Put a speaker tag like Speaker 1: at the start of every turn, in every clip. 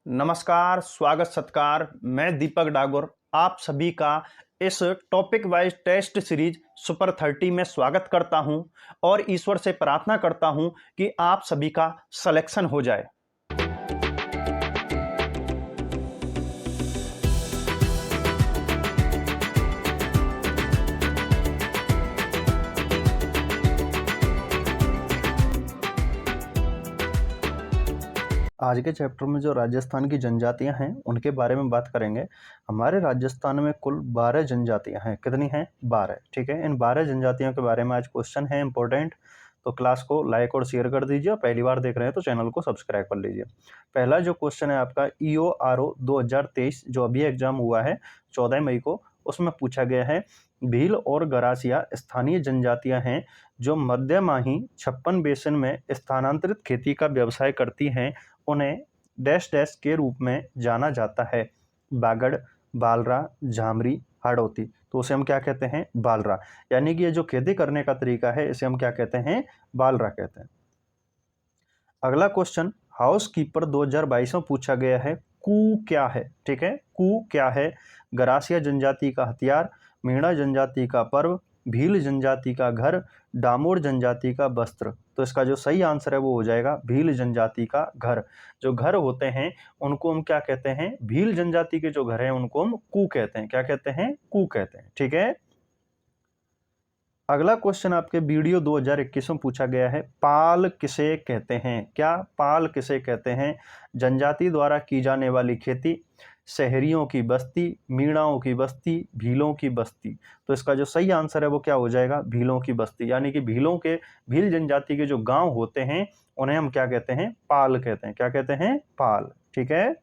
Speaker 1: नमस्कार, स्वागत सत्कार। मैं दीपक डागोर आप सभी का इस topic wise test series super 30 में स्वागत करता हूं और ईश्वर से प्रार्थना करता हूं कि आप सभी का सिलेक्शन हो जाए। आज के चैप्टर में जो राजस्थान की जनजातियां हैं उनके बारे में बात करेंगे। हमारे राजस्थान में कुल 12 जनजातियां हैं। कितनी हैं? 12। ठीक है, इन 12 जनजातियों के बारे में आज क्वेश्चन है इंपॉर्टेंट, तो क्लास को लाइक और शेयर कर दीजिए। पहली बार देख रहे हैं तो चैनल को सब्सक्राइब कर लीजिए। पहला जो क्वेश्चन है आपका EORO 2023 जो अभी एग्जाम हुआ है 14 मई को, उसमें पूछा गया है भील और गरासिया स्थानीय जनजातियां हैं जो मध्यमाही छप्पन बेसिन में स्थानांतरित खेती का व्यवसाय करती हैं। उन्हें डैश डैश के रूप में जाना जाता है। बागड़, बालरा, झामरी, हाड़ौती। तो उसे हम क्या कहते हैं? बालरा। यानी कि ये जो खेती करने का तरीका है इसे हम क्या कहते हैं? बालरा कहते हैं। अगला क्वेश्चन हाउस कीपर 2022 में पूछा गया है कू क्या है? ठीक है, कू क्या है? गरासिया जनजाति का हथियार, मीणा जनजाति का पर्व, भील जनजाति का घर, डामोर जनजाति का वस्त्र। तो इसका जो सही आंसर है वो हो जाएगा भील जनजाति का घर। जो घर होते हैं उनको हम क्या कहते हैं? भील जनजाति के जो घर हैं उनको हम कू कहते हैं। क्या कहते हैं? कू कहते हैं। ठीक है। अगला क्वेश्चन आपके वीडियो 2021 में पूछा गया है पाल किसे कहते हैं? क्या पाल किसे कहते हैं? जनजाति द्वारा की जाने वाली खेती, शहरियों की बस्ती, मीणाओं की बस्ती, भीलों की बस्ती। तो इसका जो सही आंसर है वो क्या हो जाएगा? भीलों की बस्ती। यानी कि भील जनजाति के जो गांव होते हैं उन्हें हम क्या कहते हैं? पाल कहते हैं। क्या कहते हैं? पाल। ठीक है।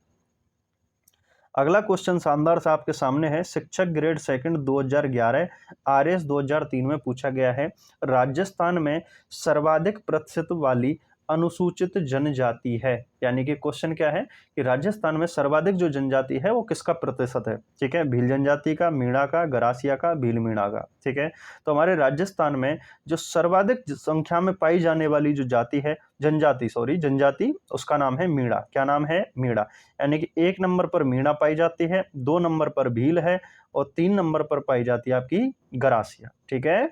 Speaker 1: अगला क्वेश्चन शानदार सा आपके सामने है। शिक्षक ग्रेड सेकंड 2011 RS 2003 में पूछा गया है राजस्थान में सर्वाधिक प्रतिशत वाली अनुसूचित जनजाति है। यानी कि क्वेश्चन क्या है कि राजस्थान में सर्वाधिक जो जनजाति है वो किसका प्रतिशत है? ठीक है, भील जनजाति का, मीणा का, गरासिया का, भील मीणा का। ठीक है, तो हमारे राजस्थान में जो सर्वाधिक संख्या में पाई जाने वाली जो जाति है, जनजाति, उसका नाम है मीणा। क्या नाम है? मीणा। यानी कि 1 नंबर पर मीणा पाई जाती है, 2 नंबर पर भील है और 3 नंबर पर पाई जाती है आपकी गरासिया। ठीक है।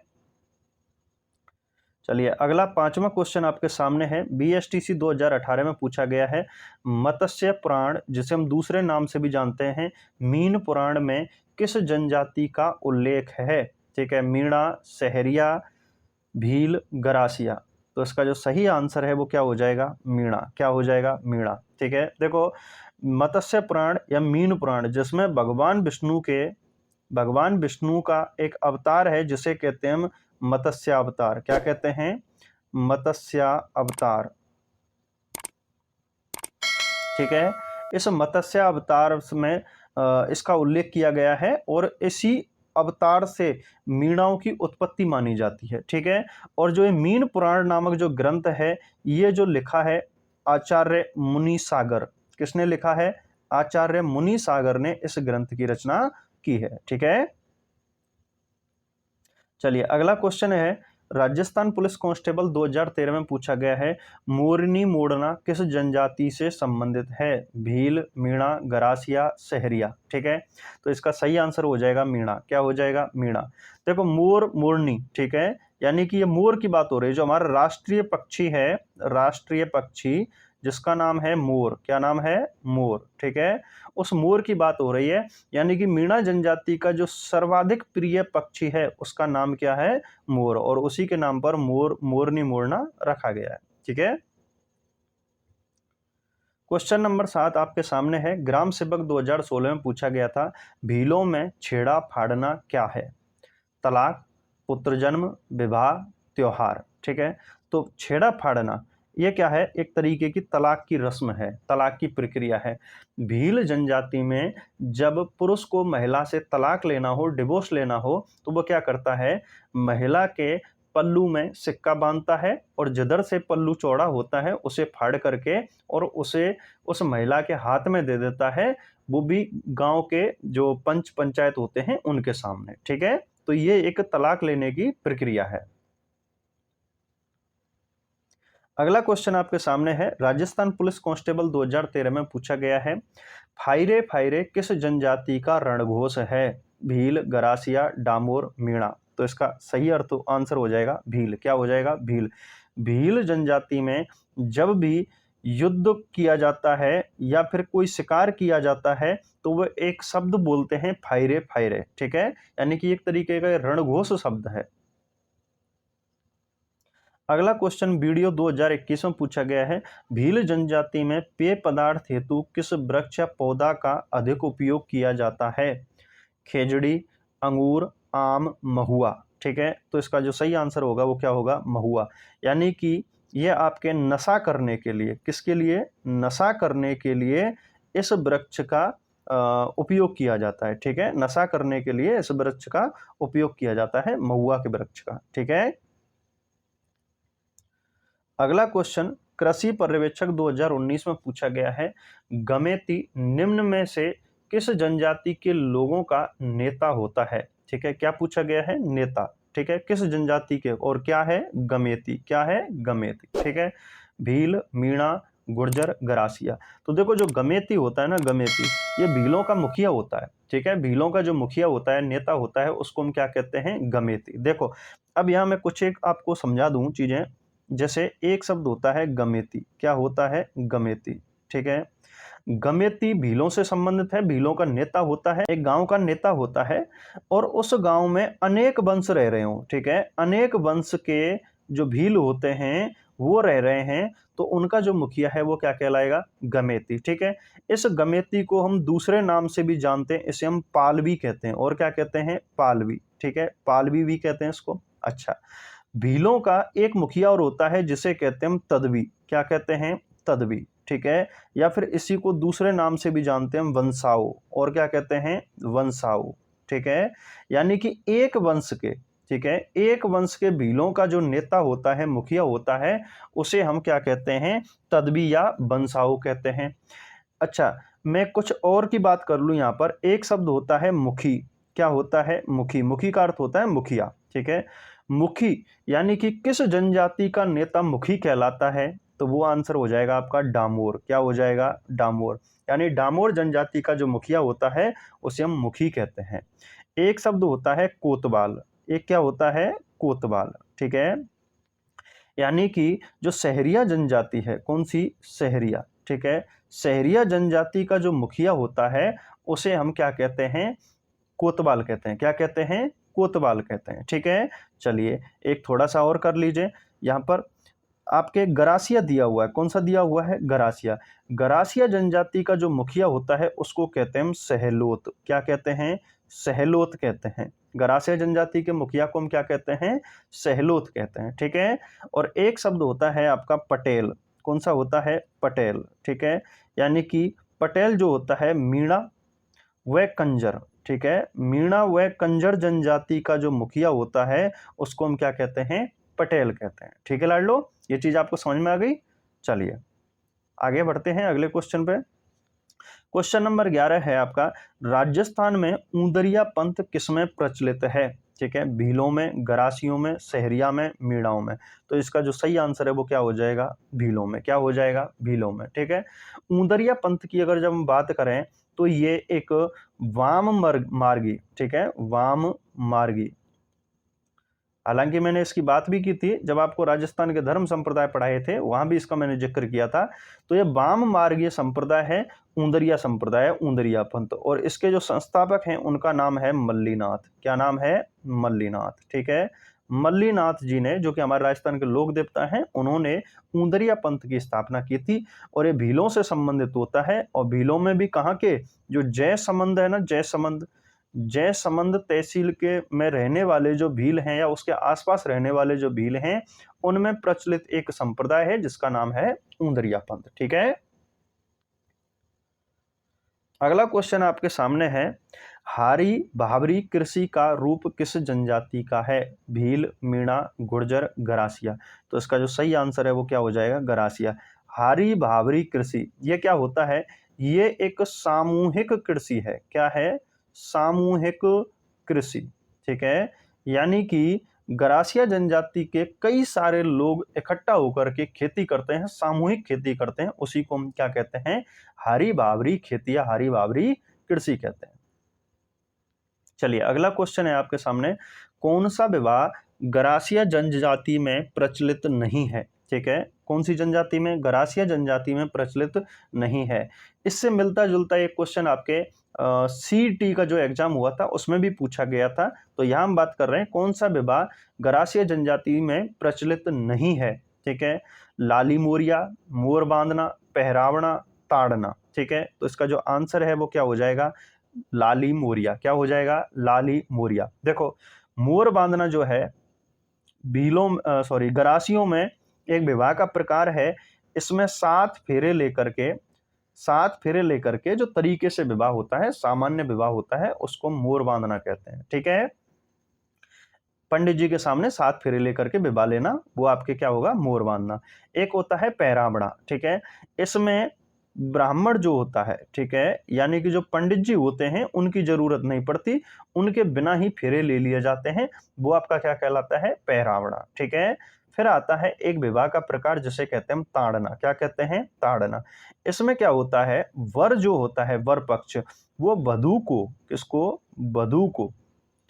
Speaker 1: चलिए अगला 5वां क्वेश्चन आपके सामने है। BSTC 2018 में पूछा गया है मत्स्य पुराण, जिसे हम दूसरे नाम से भी जानते हैं मीन पुराण, में किस जनजाति का उल्लेख है? ठीक है, मीणा, सहरिया, भील, गरासिया। तो इसका जो सही आंसर है वो क्या हो जाएगा? मीणा। क्या हो जाएगा? मीणा। ठीक है, देखो मत्स्य पुराण या मीन पुराण जिसमें भगवान विष्णु का एक अवतार है जिसे कहते हैं हम मत्स्य अवतार। क्या कहते हैं? मत्स्य अवतार। ठीक है, इस मत्स्य अवतार में इसका उल्लेख किया गया है और इसी अवतार से मीणाओं की उत्पत्ति मानी जाती है। ठीक है, और जो ये मीन पुराण नामक जो ग्रंथ है ये जो लिखा है आचार्य मुनि सागर। किसने लिखा है? आचार्य मुनि सागर ने इस ग्रंथ की रचना की है। ठीक है। चलिए अगला क्वेश्चन है राजस्थान पुलिस कांस्टेबल 2013 में पूछा गया है मोरनी मोड़ना किस जनजाति से संबंधित है? भील, मीणा, गरासिया, सहरिया। ठीक है, तो इसका सही आंसर हो जाएगा मीणा। क्या हो जाएगा? मीणा। देखो मोर, मोरनी, ठीक है, यानी कि ये मोर की बात हो रही है जो हमारा राष्ट्रीय पक्षी है, राष्ट्रीय पक्षी जिसका नाम है मोर। क्या नाम है? मोर। ठीक है, उस मोर की बात हो रही है। यानी कि मीणा जनजाति का जो सर्वाधिक प्रिय पक्षी है उसका नाम क्या है? मोर, और उसी के नाम पर मोरनी मोड़ना रखा गया है। ठीक है। क्वेश्चन नंबर 7 आपके सामने है। ग्राम सेवक 2016 में पूछा गया था भीलों में छेड़ा फाड़ना क्या है? तलाक, पुत्र जन्म, विवाह, त्योहार। ठीक है, तो छेड़ा फाड़ना ये क्या है? एक तरीके की तलाक की रस्म है, तलाक की प्रक्रिया है। भील जनजाति में जब पुरुष को महिला से तलाक लेना हो, डिवोर्स लेना हो, तो वो क्या करता है? महिला के पल्लू में सिक्का बांधता है और जिधर से पल्लू चौड़ा होता है उसे फाड़ करके और उसे उस महिला के हाथ में दे देता है, वो भी गांव के जो पंच पंचायत होते हैं उनके सामने। ठीक है, तो ये एक तलाक लेने की प्रक्रिया है। अगला क्वेश्चन आपके सामने है, राजस्थान पुलिस कांस्टेबल 2013 में पूछा गया है, फायरे फायरे किस जनजाति का रणघोष है? भील, गरासिया, डामोर, मीणा। तो इसका सही अर्थ आंसर हो जाएगा भील। क्या हो जाएगा? भील। भील जनजाति में जब भी युद्ध किया जाता है या फिर कोई शिकार किया जाता है तो वह एक शब्द बोलते हैं, फायरे फायरे। ठीक है, यानी कि एक तरीके का रणघोष शब्द है। अगला क्वेश्चन वीडियो 2021 में पूछा गया है, भील जनजाति में पेय पदार्थ हेतु किस वृक्ष या पौधा का अधिक उपयोग किया जाता है? खेजड़ी, अंगूर, आम, महुआ। ठीक है, तो इसका जो सही आंसर होगा वो क्या होगा? महुआ। यानी कि ये आपके नशा करने के लिए, किसके लिए? नशा करने के लिए इस वृक्ष का उपयोग किया जाता है। ठीक है, नशा करने के लिए इस वृक्ष का उपयोग किया जाता है, महुआ के वृक्ष का। ठीक है। अगला क्वेश्चन कृषि पर्यवेक्षक 2019 में पूछा गया है, गमेती निम्न में से किस जनजाति के लोगों का नेता होता है? ठीक है, क्या पूछा गया है? नेता। ठीक है, किस जनजाति के, और क्या है? गमेती। क्या है? गमेती। ठीक है, भील, मीणा, गुर्जर, गरासिया। तो देखो, जो गमेती होता है ना, गमेती, ये भीलों का मुखिया होता है। ठीक है, भीलों का जो मुखिया होता है, नेता होता है, उसको हम क्या कहते हैं? गमेती। देखो, अब यहाँ मैं कुछ एक आपको समझा दूं चीजें। जैसे एक शब्द होता है गमेती। क्या होता है? गमेती। ठीक है, गमेती भीलों से संबंधित है, भीलों का नेता होता है, एक गांव का नेता होता है, और उस गांव में अनेक वंश रह रहे हो। ठीक है, अनेक वंश के जो भील होते हैं वो रह रहे हैं, तो उनका जो मुखिया है वो क्या कहलाएगा? गमेती। ठीक है, इस गमेती को हम दूसरे नाम से भी जानते हैं, इसे हम पालवी कहते हैं। और क्या कहते हैं? पालवी। ठीक है, पालवी भी कहते हैं इसको। अच्छा, भीलों का एक मुखिया और होता है जिसे कहते हैं हम तदवी। क्या कहते हैं? तदवी। ठीक है, या फिर इसी को दूसरे नाम से भी जानते हैं हम, वंशाओ। और क्या कहते हैं? वंशाओ। ठीक है, यानी कि एक वंश के, ठीक है, एक वंश के भीलों का जो नेता होता है, मुखिया होता है, उसे हम क्या कहते हैं? तदवी या वंशाओ कहते हैं। अच्छा, मैं कुछ और की बात कर लूं। यहां पर एक शब्द होता है मुखी। क्या होता है? मुखी। मुखी का अर्थ होता है मुखिया। ठीक है, मुखी यानी कि किस जनजाति का नेता मुखी कहलाता है? तो वो आंसर हो जाएगा आपका डामोर। क्या हो जाएगा? डामोर। यानी डामोर जनजाति का जो मुखिया होता है उसे हम मुखी कहते हैं। एक शब्द होता है कोतवाल। एक क्या होता है? कोतवाल। ठीक है, यानी कि जो सहरिया जनजाति है, कौन सी? सहरिया। ठीक है, सहरिया जनजाति का जो मुखिया होता है उसे हम क्या कहते हैं? कोतवाल कहते हैं। क्या कहते हैं? कोतवाल कहते हैं। ठीक है, चलिए एक थोड़ा सा और कर लीजिए। यहाँ पर आपके गरासिया दिया हुआ है। कौन सा दिया हुआ है? गरासिया। गरासिया जनजाति का जो मुखिया होता है उसको कहते हैं हम सहलोत। क्या कहते हैं? सहलोत कहते हैं। गरासिया जनजाति के मुखिया को हम क्या कहते हैं? सहलोत कहते हैं। ठीक है, और एक शब्द होता है आपका पटेल। कौन सा होता है? पटेल। ठीक है, यानी कि पटेल जो होता है मीणा व कंजर। ठीक है, मीणा व कंजर जनजाति का जो मुखिया होता है उसको हम क्या कहते हैं? पटेल कहते हैं। ठीक है लाडलो, ये चीज आपको समझ में आ गई। चलिए आगे बढ़ते हैं अगले क्वेश्चन पे। क्वेश्चन नंबर 11 है आपका, राजस्थान में ऊंदरिया पंथ किसमें प्रचलित है? ठीक है, भीलों में, गरासियों में, सहरिया में, मीणाओं में। तो इसका जो सही आंसर है वो क्या हो जाएगा? भीलों में। क्या हो जाएगा? भीलों में। ठीक है, ऊंदरिया पंथ की अगर जब हम बात करें तो ये एक वाम मार्गी, ठीक है, वाम मार्गी, हालांकि मैंने इसकी बात भी की थी जब आपको राजस्थान के धर्म संप्रदाय पढ़ाए थे, वहां भी इसका मैंने जिक्र किया था। तो ये वाम मार्गीय संप्रदाय है, ऊंदरिया संप्रदाय, ऊंदरिया पंथ, और इसके जो संस्थापक हैं उनका नाम है मल्लीनाथ। क्या नाम है? मल्लीनाथ। ठीक है, मल्लीनाथ जी ने, जो कि हमारे राजस्थान के लोक देवता हैं, उन्होंने ऊंदरिया पंथ की स्थापना की थी। और ये भीलों से संबंधित होता है, और भीलों में भी कहाँ के? जो जय संबंध है ना, जय संबंध, जय संबंध तहसील के में रहने वाले जो भील हैं या उसके आसपास रहने वाले जो भील हैं, उनमें प्रचलित एक संप्रदाय है जिसका नाम है ऊंदरिया पंथ। ठीक है, अगला क्वेश्चन आपके सामने है, हारी भावरी कृषि का रूप किस जनजाति का है? भील, मीणा, गुर्जर, गरासिया। तो इसका जो सही आंसर है वो क्या हो जाएगा? गरासिया। हारी भावरी कृषि ये क्या होता है? ये एक सामूहिक कृषि है। क्या है? सामूहिक कृषि। ठीक है, यानी कि गरासिया जनजाति के कई सारे लोग इकट्ठा होकर के खेती करते हैं, सामूहिक खेती करते हैं, उसी को हम क्या कहते हैं, हारी बावरी खेती या हारी बावरी कृषि कहते हैं। चलिए अगला क्वेश्चन है आपके सामने, कौन सा विवाह गरासिया जनजाति में प्रचलित नहीं है? ठीक है, कौन सी जनजाति में? गरासिया जनजाति में प्रचलित नहीं है। इससे मिलता जुलता एक क्वेश्चन आपके CET का जो एग्जाम हुआ था उसमें भी पूछा गया था। तो यहाँ हम बात कर रहे हैं कौन सा विवाह गरासिया जनजाति में प्रचलित नहीं है। ठीक है, लाली मोरिया, मोर बांधना, पहरावना, ताड़ना। ठीक है, तो इसका जो आंसर है वो क्या हो जाएगा, लाली मोरिया। क्या हो जाएगा, लाली मोरिया। देखो मोर बांधना जो है गरासियों में एक विवाह का प्रकार है। इसमें 7 फेरे लेकर के जो तरीके से विवाह होता है, सामान्य विवाह होता है, उसको मोर बांधना कहते हैं। ठीक है, पंडित जी के सामने 7 फेरे लेकर के विवाह लेना, वो आपके क्या होगा, मोर बांधना। एक होता है पहरावड़ा। ठीक है, इसमें ब्राह्मण जो होता है, ठीक है, यानी कि जो पंडित जी होते हैं उनकी जरूरत नहीं पड़ती, उनके बिना ही फेरे ले लिए जाते हैं, वो आपका क्या कहलाता है, पहरावड़ा। ठीक है, फिर आता है एक विवाह का प्रकार जिसे कहते हैं हम ताड़ना। क्या कहते हैं, ताड़ना। इसमें क्या होता है, वर जो होता है, वर पक्ष, वो वधू को, किसको, वधू को,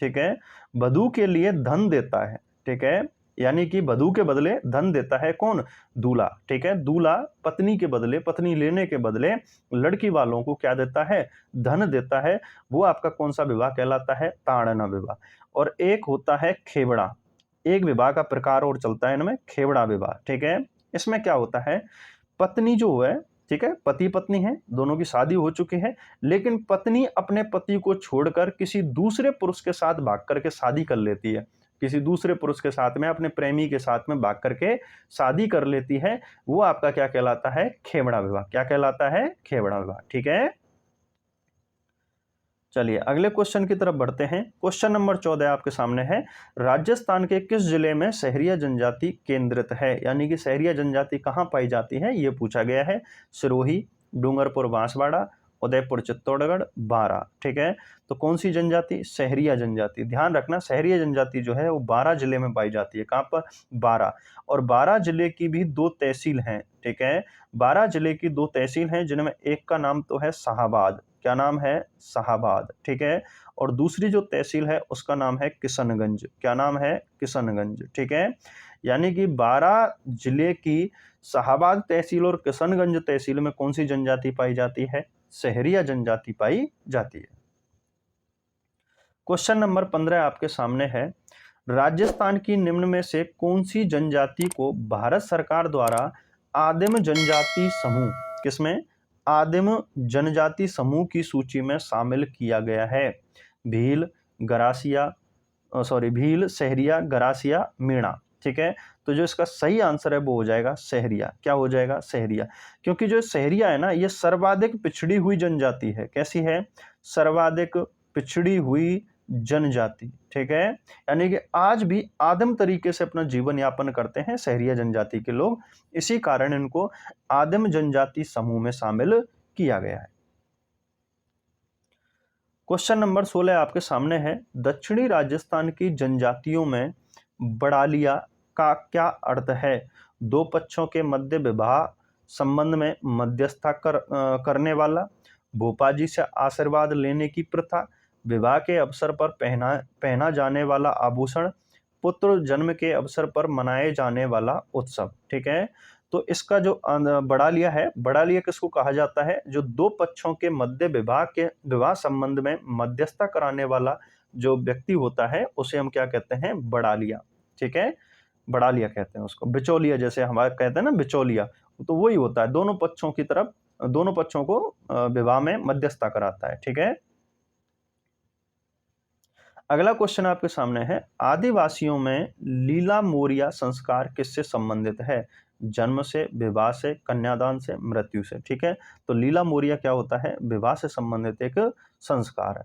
Speaker 1: ठीक है, वधू के लिए धन देता है। ठीक है, यानी कि वधू के बदले धन देता है कौन, दूल्हा। ठीक है, दूल्हा पत्नी के बदले, पत्नी लेने के बदले लड़की वालों को क्या देता है, धन देता है, वो आपका कौन सा विवाह कहलाता है, ताड़ना विवाह। और एक होता है खेवड़ा, एक विवाह का प्रकार और चलता है इनमें, खेवड़ा विवाह। ठीक है, इसमें क्या होता है, पत्नी जो है, ठीक है, पति पत्नी है, दोनों की शादी हो चुकी है, लेकिन पत्नी अपने पति को छोड़कर किसी दूसरे पुरुष के साथ भाग करके शादी कर लेती है, किसी दूसरे पुरुष के साथ में, अपने प्रेमी के साथ में भाग करके शादी कर लेती है, वो आपका क्या कहलाता है, खेवड़ा विवाह। क्या कहलाता है, खेवड़ा विवाह। ठीक है, चलिए अगले क्वेश्चन की तरफ बढ़ते हैं। क्वेश्चन नंबर 14 आपके सामने है, राजस्थान के किस जिले में सहरिया जनजाति केंद्रित है? यानी कि सहरिया जनजाति कहाँ पाई जाती है, ये पूछा गया है। सिरोही, डूंगरपुर बांसवाड़ा, उदयपुर चित्तौड़गढ़, बारा। ठीक है, तो कौन सी जनजाति, सहरिया जनजाति। ध्यान रखना सहरिया जनजाति जो है वो 12 जिले में पाई जाती है। कहाँ पर, 12। और 12 जिले की भी 2 तहसील हैं। ठीक है, 12 जिले की 2 तहसील हैं, जिनमें एक का नाम तो है शाहाबाद। क्या नाम है, शाहाबाद। ठीक है, और दूसरी जो तहसील है उसका नाम है किशनगंज। क्या नाम है, किशनगंज। ठीक है, यानी कि 12 जिले की शाहाबाद तहसील और किशनगंज तहसील में कौन सी जनजाति पाई जाती है, सहरिया जनजाति पाई जाती है। क्वेश्चन नंबर 15 आपके सामने है, राजस्थान की निम्न में से कौन सी जनजाति को भारत सरकार द्वारा आदिम जनजाति समूह, किसमें, आदिम जनजाति समूह की सूची में शामिल किया गया है? भील, भील, सहरिया, गरासिया, मीणा। ठीक है, तो जो इसका सही आंसर है वो हो जाएगा सहरिया। क्या हो जाएगा, सहरिया। क्योंकि जो सहरिया है ना, ये सर्वाधिक पिछड़ी हुई जनजाति है। कैसी है, सर्वाधिक पिछड़ी हुई जनजाति। ठीक है, यानी कि आज भी आदिम तरीके से अपना जीवन यापन करते हैं सहरिया जनजाति के लोग, इसी कारण इनको आदिम जनजाति समूह में शामिल किया गया है। क्वेश्चन नंबर 16 आपके सामने है, दक्षिणी राजस्थान की जनजातियों में बड़ालिया का क्या अर्थ है? 2 पक्षों के मध्य विवाह संबंध में मध्यस्थता करने वाला, भोपाजी से आशीर्वाद लेने की प्रथा, विवाह के अवसर पर पहना जाने वाला आभूषण, पुत्र जन्म के अवसर पर मनाए जाने वाला उत्सव। ठीक है, तो इसका जो बड़ालिया है, बड़ालिया किसको कहा जाता है, जो 2 पक्षों के मध्य विवाह संबंध में मध्यस्थता कराने वाला जो व्यक्ति होता है उसे हम क्या कहते हैं, बड़ालिया। ठीक है, बड़ालिया कहते हैं उसको। बिचौलिया जैसे हमारे कहते हैं ना, बिचौलिया, तो वही होता है, दोनों पक्षों की तरफ, दोनों पक्षों को विवाह में मध्यस्थता कराता है। ठीक है, अगला क्वेश्चन आपके सामने है, आदिवासियों में लीला मोरिया संस्कार किससे संबंधित है? जन्म से, विवाह से, कन्यादान से, मृत्यु से। ठीक है, तो लीला मोरिया क्या होता है, विवाह से संबंधित एक संस्कार है।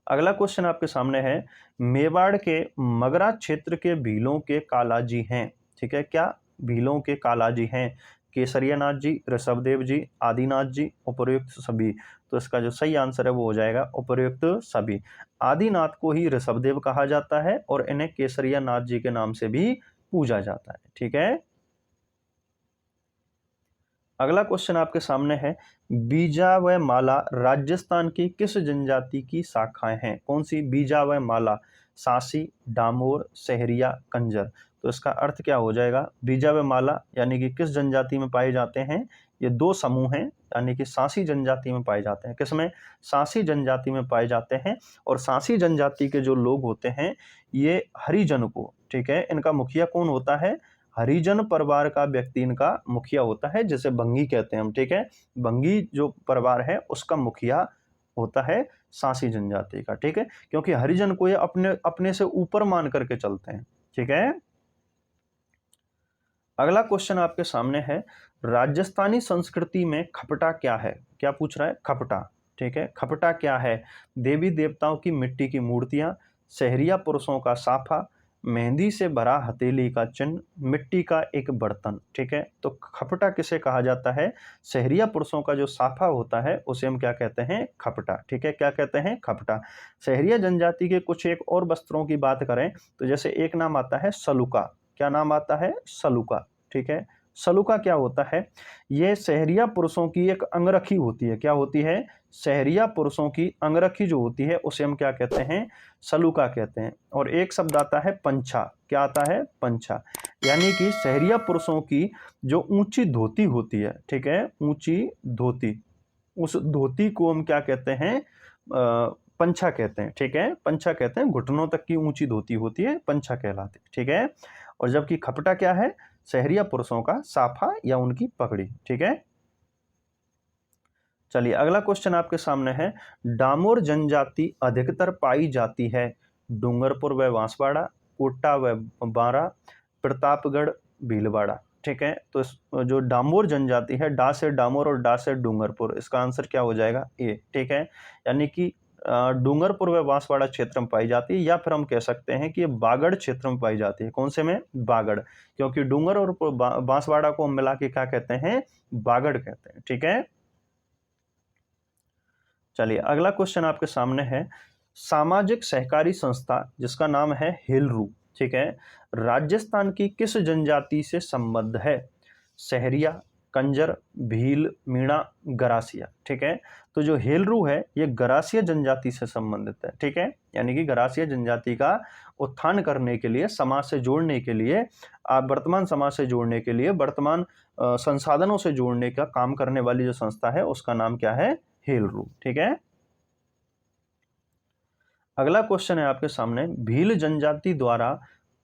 Speaker 1: अगला क्वेश्चन आपके सामने है, मेवाड़ के मगरा क्षेत्र के भीलों के कालाजी हैं। ठीक है, क्या भीलों के कालाजी हैं? केसरिया नाथ जी, ऋषभदेव जी, आदिनाथ जी, उपर्युक्त सभी। तो इसका जो सही आंसर है वो हो जाएगा उपर्युक्त सभी। आदिनाथ को ही ऋषभदेव कहा जाता है और इन्हें केसरिया नाथ जी के नाम से भी पूजा जाता है। ठीक है, अगला क्वेश्चन आपके सामने है, बीजा व माला राजस्थान की किस जनजाति की शाखाएं हैं? कौन सी? बीजा व माला, सासी, डामोर, सहरिया, कंजर। तो इसका अर्थ क्या हो जाएगा? बीजा व माला यानी कि किस जनजाति में पाए जाते हैं? ये दो समूह हैं, यानी कि सांसी जनजाति में पाए जाते हैं। किसमें? सांसी जनजाति में पाए जाते हैं। और सांसी जनजाति के जो लोग होते हैं ये हरिजन को, ठीक है, इनका मुखिया कौन होता है? हरिजन परिवार का व्यक्ति इनका मुखिया होता है, जिसे भंगी कहते हैं हम। ठीक है, भंगी जो परिवार है उसका मुखिया होता है सांसी जनजाति का। ठीक है, क्योंकि हरिजन को ये अपने अपने से ऊपर मान करके चलते हैं। ठीक है, अगला क्वेश्चन आपके सामने है, राजस्थानी संस्कृति में खपटा क्या है? क्या पूछ रहा है? खपटा। ठीक है, खपटा क्या है? देवी देवताओं की मिट्टी की मूर्तियां, सहरिया पुरुषों का साफा, मेहंदी से भरा हथेली का चिन्ह, मिट्टी का एक बर्तन। ठीक है, तो खपटा किसे कहा जाता है? सहरिया पुरुषों का जो साफा होता है उसे हम क्या कहते हैं? खपटा। ठीक है, क्या कहते हैं? खपटा। सहरिया जनजाति के कुछ एक और वस्त्रों की बात करें तो जैसे एक नाम आता है सलुका। क्या नाम आता है? सलुका। ठीक है, सलुका क्या होता है? ये सहरिया पुरुषों की एक अंगरखी होती है। क्या होती है? सहरिया पुरुषों की अंगरखी जो होती है उसे हम क्या कहते हैं? सलुका कहते हैं। और एक शब्द आता है पंछा। क्या आता है? पंछा। यानी कि सहरिया पुरुषों की जो ऊंची धोती होती है, ठीक है, ऊंची धोती, उस धोती को हम क्या कहते हैं? पंछा कहते हैं। ठीक है, पंछा कहते हैं। घुटनों तक की ऊंची धोती होती है, पंछा कहलाती है। ठीक है, और जबकि खपटा क्या है? सहरिया पुरुषों का साफा या उनकी पगड़ी। ठीक है, चलिए अगला क्वेश्चन आपके सामने है, डामोर जनजाति अधिकतर पाई जाती है डूंगरपुर व बांसवाड़ा, कोटा व बारा, प्रतापगढ़, भीलवाड़ा। ठीक है, तो जो डामोर जनजाति है, डा से डामोर और डा से डूंगरपुर, इसका आंसर क्या हो जाएगा? ए। ठीक है, यानी कि डूंगरपुर व बांसवाड़ा क्षेत्र में पाई जाती है, या फिर हम कह सकते हैं कि ये बागड़ क्षेत्र में पाई जाती है। कौन से में? बागड़, क्योंकि डूंगर और बांसवाड़ा को हम मिला के क्या कहते हैं? बागड़ कहते हैं। ठीक है, चलिए अगला क्वेश्चन आपके सामने है, सामाजिक सहकारी संस्था जिसका नाम है हेलरू, ठीक है, राजस्थान की किस जनजाति से संबद्ध है? सहरिया, कंजर, भील, मीणा, गरासिया। ठीक है, तो जो हेलरू है ये गरासिया जनजाति से संबंधित है। ठीक है, यानी कि गरासिया जनजाति का उत्थान करने के लिए, समाज से जोड़ने के लिए, वर्तमान समाज से जोड़ने के लिए, वर्तमान संसाधनों से जोड़ने का काम करने वाली जो संस्था है उसका नाम क्या है? हेलरू। ठीक है, अगला क्वेश्चन है आपके सामने, भील जनजाति द्वारा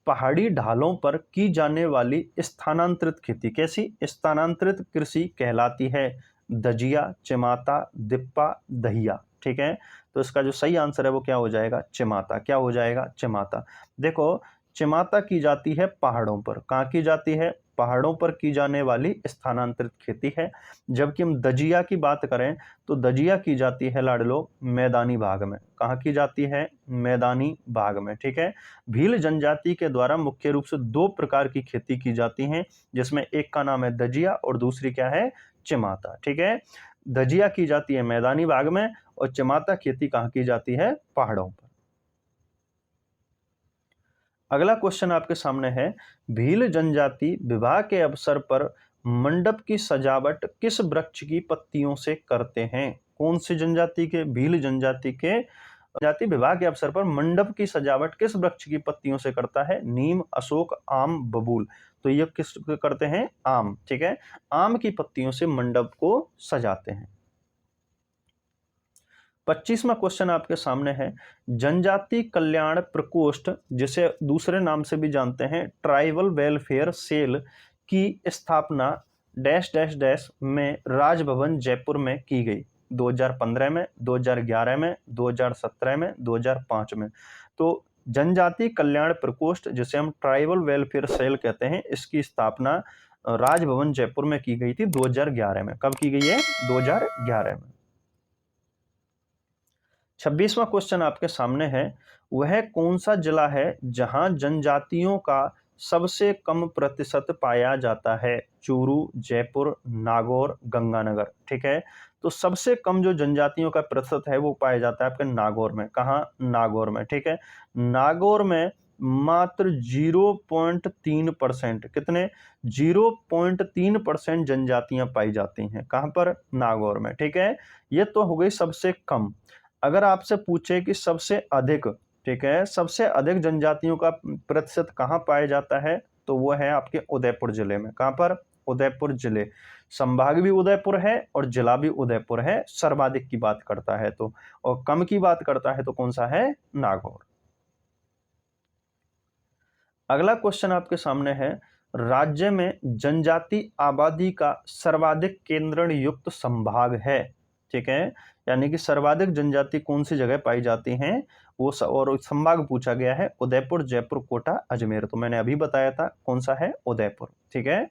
Speaker 1: पहाड़ी ढालों पर की जाने वाली स्थानांतरित खेती कैसी स्थानांतरित कृषि कहलाती है? दजिया, चिमाता, दिप्पा, दहिया। ठीक है, तो इसका जो सही आंसर है वो क्या हो जाएगा? चिमाता। क्या हो जाएगा? चिमाता। देखो, चिमाता की जाती है पहाड़ों पर। कहाँ की जाती है? पहाड़ों पर की जाने वाली स्थानांतरित खेती है। जबकि हम दजिया की बात करें तो दजिया की जाती है लाडलो मैदानी भाग में। कहाँ की जाती है? मैदानी भाग में। ठीक है, भील जनजाति के द्वारा मुख्य रूप से दो प्रकार की खेती की जाती हैं, जिसमें एक का नाम है दजिया और दूसरी क्या है? चिमाता। ठीक है, दजिया की जाती है मैदानी भाग में और चिमाता खेती कहाँ की जाती है? पहाड़ों पर। अगला क्वेश्चन आपके सामने है, भील जनजाति विवाह के अवसर पर मंडप की सजावट किस वृक्ष की पत्तियों से करते हैं? कौन सी जनजाति के? भील जनजाति के जाति विवाह के अवसर पर मंडप की सजावट किस वृक्ष की पत्तियों से करता है? नीम, अशोक, आम, बबूल। तो ये किस करते हैं? आम। ठीक है, आम की पत्तियों से मंडप को सजाते हैं। 25वां क्वेश्चन आपके सामने है, जनजाति कल्याण प्रकोष्ठ जिसे दूसरे नाम से भी जानते हैं ट्राइबल वेलफेयर सेल की स्थापना डैश डैश डैश में राजभवन जयपुर में की गई? 2015 में, 2011 में, 2017 में, 2005 में। तो जनजाति कल्याण प्रकोष्ठ जिसे हम ट्राइबल वेलफेयर सेल कहते हैं, इसकी स्थापना राजभवन जयपुर में की गई थी 2011 में। कब की गई है? 2011 में। 26वां क्वेश्चन आपके सामने है, वह कौन सा जिला है जहां जनजातियों का सबसे कम प्रतिशत पाया जाता है? चूरू, जयपुर, नागौर, गंगानगर। ठीक है, तो सबसे कम जो जनजातियों का प्रतिशत है वो पाया जाता है आपके नागौर में। कहाँ? नागौर में। ठीक है, नागौर में मात्र 0.3%, कितने? 0.3% जनजातियां पाई जाती हैं। कहां पर? नागौर में। ठीक है, ये तो हो गई सबसे कम। अगर आपसे पूछे कि सबसे अधिक, ठीक है, सबसे अधिक जनजातियों का प्रतिशत कहां पाया जाता है, तो वो है आपके उदयपुर जिले में। कहां पर? उदयपुर जिले। संभाग भी उदयपुर है और जिला भी उदयपुर है, सर्वाधिक की बात करता है तो, और कम की बात करता है तो कौन सा है? नागौर। अगला क्वेश्चन आपके सामने है, राज्य में जनजाति आबादी का सर्वाधिक केंद्रण युक्त संभाग है। ठीक है, यानी कि सर्वाधिक जनजाति कौन सी जगह पाई जाती हैं वो और संभाग पूछा गया है, उदयपुर, जयपुर, कोटा, अजमेर। तो मैंने अभी बताया था कौन सा है? उदयपुर। ठीक है,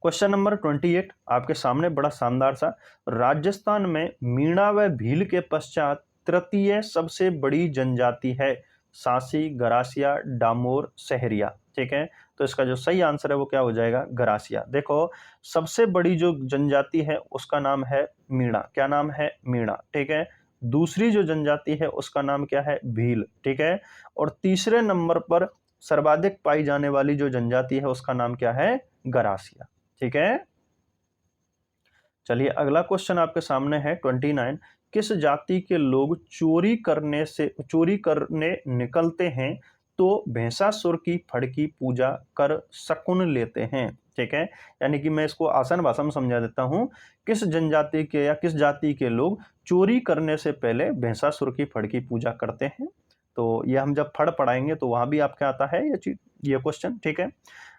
Speaker 1: क्वेश्चन नंबर 28 आपके सामने बड़ा शानदार सा, राजस्थान में मीणा व भील के पश्चात तृतीय सबसे बड़ी जनजाति है? सांसी, गरासिया, डामोर, सहरिया। ठीक है, तो इसका जो सही आंसर है वो क्या हो जाएगा? गरासिया। देखो, सबसे बड़ी जो जनजाति है उसका नाम है मीणा। क्या नाम है? मीणा। ठीक है, दूसरी जो जनजाति है उसका नाम क्या है? भील। ठीक है, और तीसरे नंबर पर सर्वाधिक पाई जाने वाली जो जनजाति है उसका नाम क्या है? गरासिया। ठीक है, चलिए अगला क्वेश्चन आपके सामने है 29, किस जाति के लोग चोरी करने निकलते हैं तो भैंसासुर की फड़ की पूजा कर शकुन लेते हैं? ठीक है, यानी कि मैं इसको आसान भाषा में समझा देता हूं, किस जनजाति के या किस जाति के लोग चोरी करने से पहले भैंसासुर की फड़ की पूजा करते हैं? तो ये हम जब फड़ पढ़ाएंगे तो वहां भी आपके आता है ये क्वेश्चन। ठीक है,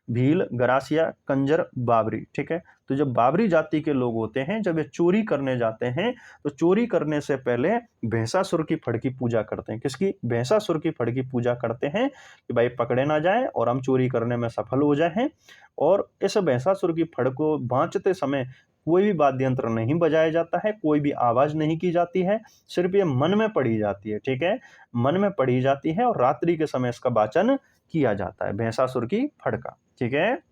Speaker 1: भील, गरासिया, कंजर, बाबरी। ठीक है, तो जब बाबरी जाति के लोग होते हैं, जब ये चोरी करने जाते हैं तो चोरी करने से पहले भैंसासुर की फड़ की पूजा करते हैं। किसकी? भैंसासुर की फड़ की पूजा करते हैं कि भाई पकड़े ना जाए और हम चोरी करने में सफल हो जाएं। और इस भैंसासुर की फड़ को बांचते समय कोई भी वाद्य यंत्र नहीं बजाया जाता है, कोई भी आवाज नहीं की जाती है, सिर्फ ये मन में पढ़ी जाती है। ठीक है, मन में पढ़ी जाती है और रात्रि के समय इसका वाचन किया जाता है, भैंसासुर की फड़ का। ठीक है,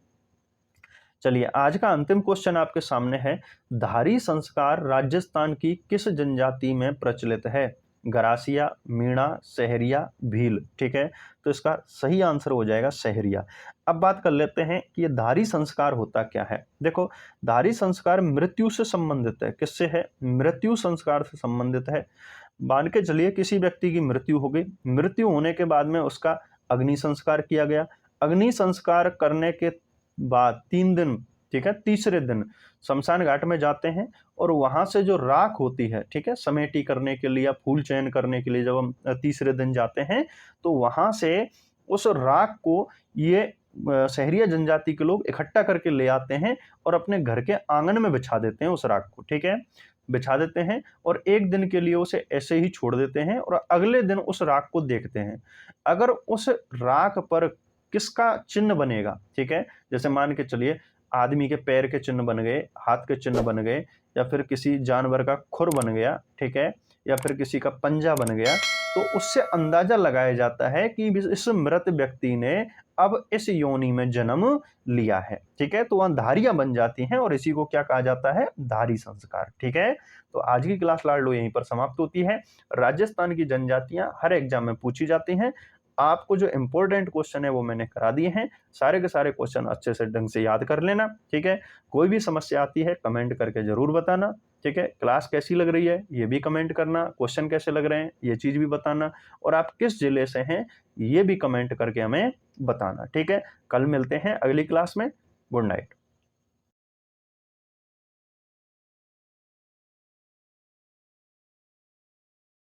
Speaker 1: चलिए आज का अंतिम क्वेश्चन आपके सामने है, धारी संस्कार राजस्थान की किस जनजाति में प्रचलित है? गरासिया, मीणा, सहरिया, भील। ठीक है, तो इसका सही आंसर हो जाएगा सहरिया। अब बात कर लेते हैं कि ये धारी संस्कार होता क्या है। देखो, धारी संस्कार मृत्यु से संबंधित है। किससे है? मृत्यु संस्कार से संबंधित है। मान के चलिए किसी व्यक्ति की मृत्यु हो गई, मृत्यु होने के बाद में उसका अग्नि संस्कार किया गया। अग्नि संस्कार करने के बाद 3 दिन, ठीक है, तीसरे दिन शमशान घाट में जाते हैं और वहां से जो राख होती है, ठीक है, समेटी करने के लिए या फूल चयन करने के लिए जब हम तीसरे दिन जाते हैं तो वहां से उस राख को ये शहरिया जनजाति के लोग इकट्ठा करके ले आते हैं और अपने घर के आंगन में बिछा देते हैं उस राख को। ठीक है, बिछा देते हैं और एक दिन के लिए उसे ऐसे ही छोड़ देते हैं और अगले दिन उस राख को देखते हैं। अगर उस राख पर किसका चिन्ह बनेगा, ठीक है, जैसे मान के चलिए आदमी के पैर के चिन्ह बन गए, हाथ के चिन्ह बन गए, या फिर किसी जानवर का खुर बन गया, ठीक है, या फिर किसी का पंजा बन गया, तो उससे अंदाजा लगाया जाता है कि इस मृत व्यक्ति ने अब इस योनि में जन्म लिया है। ठीक है, तो वहां धारियां बन जाती हैं और इसी को क्या कहा जाता है? धारी संस्कार। ठीक है, तो आज की क्लास लाडलो यहीं पर समाप्त होती है। राजस्थान की जनजातियां हर एग्जाम में पूछी जाती हैं। आपको जो इंपॉर्टेंट क्वेश्चन है वो मैंने करा दिए हैं, सारे के सारे क्वेश्चन अच्छे से ढंग से याद कर लेना। ठीक है, कोई भी समस्या आती है कमेंट करके जरूर बताना। ठीक है, क्लास कैसी लग रही है ये भी कमेंट करना, क्वेश्चन कैसे लग रहे हैं ये चीज भी बताना, और आप किस जिले से हैं ये भी कमेंट करके हमें बताना। ठीक है, कल मिलते हैं अगली क्लास में। Good night.